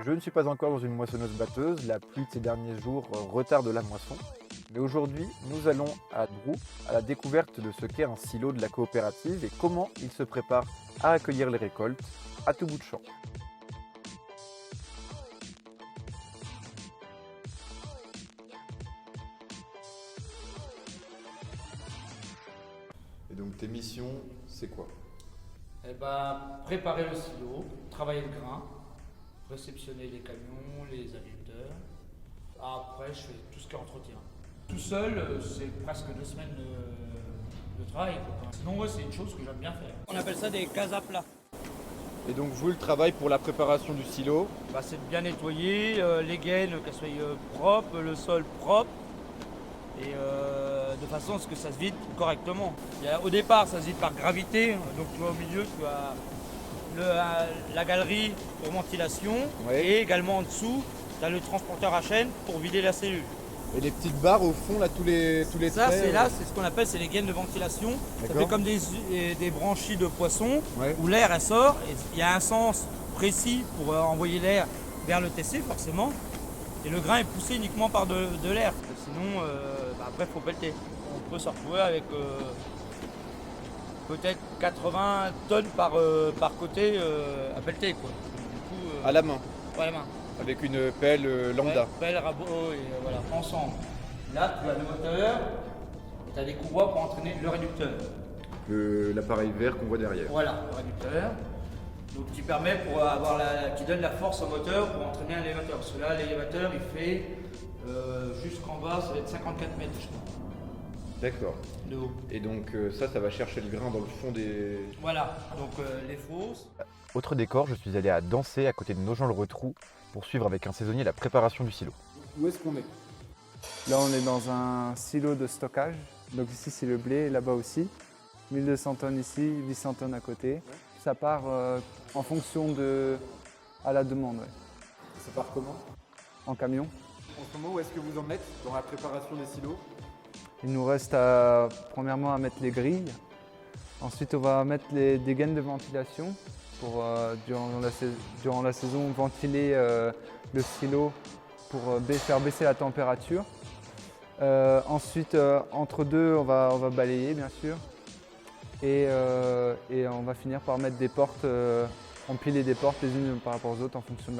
Je ne suis pas encore dans une moissonneuse-batteuse, la pluie de ces derniers jours retarde la moisson. Mais aujourd'hui, nous allons à Drou, à la découverte de ce qu'est un silo de la coopérative et comment il se prépare à accueillir les récoltes à tout bout de champ. Et donc tes missions, c'est quoi? Eh ben, préparer le silo, travailler le grain, réceptionner les camions, les agriculteurs. Après, je fais tout ce qui est entretien. Tout seul, c'est presque 2 semaines de travail, quoi. Sinon, ouais, c'est une chose que j'aime bien faire. On appelle ça des cases à plat. Et donc vous, le travail pour la préparation du silo, Bah, c'est de bien nettoyer les gaines, qu'elles soient propres, le sol propre, et de façon à ce que ça se vide correctement. Au départ, ça se vide par gravité, donc tu vois au milieu, tu as la galerie pour ventilation, Ouais. et également en dessous, tu as le transporteur à chaîne pour vider la cellule. et les petites barres au fond, là, tous les Ça, traits, c'est là, c'est ce qu'on appelle c'est les gaines de ventilation. Ça D'accord. fait comme des branchies de poisson Ouais. où l'air elle sort. Et il y a un sens précis pour envoyer l'air vers le TC forcément. Et le grain est poussé uniquement par de l'air. Sinon, après, il faut pelleter. On peut se retrouver avec peut-être 80 tonnes par côté à pelleter, quoi. Du coup, à la main, ouais, la main. avec une pelle lambda. Ouais, pelle, rabot et voilà, ensemble. Là, tu as le moteur et tu as des courroies pour entraîner le réducteur. L'appareil vert qu'on voit derrière. Voilà, le réducteur. Donc, qui permet pour avoir qui donne la force au moteur pour entraîner un élévateur. Parce que là, l'élévateur, il fait jusqu'en bas, ça va être 54 mètres, je crois, D'accord. de haut. Et donc ça va chercher le grain dans le fond des... Voilà, donc les fosses. Autre décor, je suis allé à Danser à côté de Nogent-le-Rotrou pour suivre avec un saisonnier la préparation du silo. Où est-ce qu'on est? Là, on est dans un silo de stockage. Donc ici, c'est le blé, et là-bas aussi. 1200 tonnes ici, 800 tonnes à côté. Ça part en fonction à la demande, ouais. Ça part comment? En camion. En ce moment, où est-ce que vous en êtes dans la préparation des silos? Il nous reste premièrement à mettre les grilles. Ensuite, on va mettre des gaines de ventilation pour, durant la saison, ventiler le silo pour faire baisser la température. Ensuite, entre deux, on va balayer, bien sûr. Et on va finir par mettre des portes, empiler des portes les unes par rapport aux autres en fonction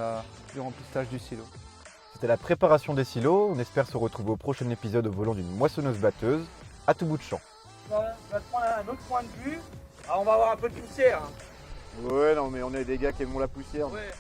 du remplissage du silo. C'était la préparation des silos. On espère se retrouver au prochain épisode au volant d'une moissonneuse-batteuse à tout bout de champ. On va prendre un autre point de vue. Alors, on va avoir un peu de poussière. Ouais, non, mais on est des gars qui aiment la poussière. Ouais.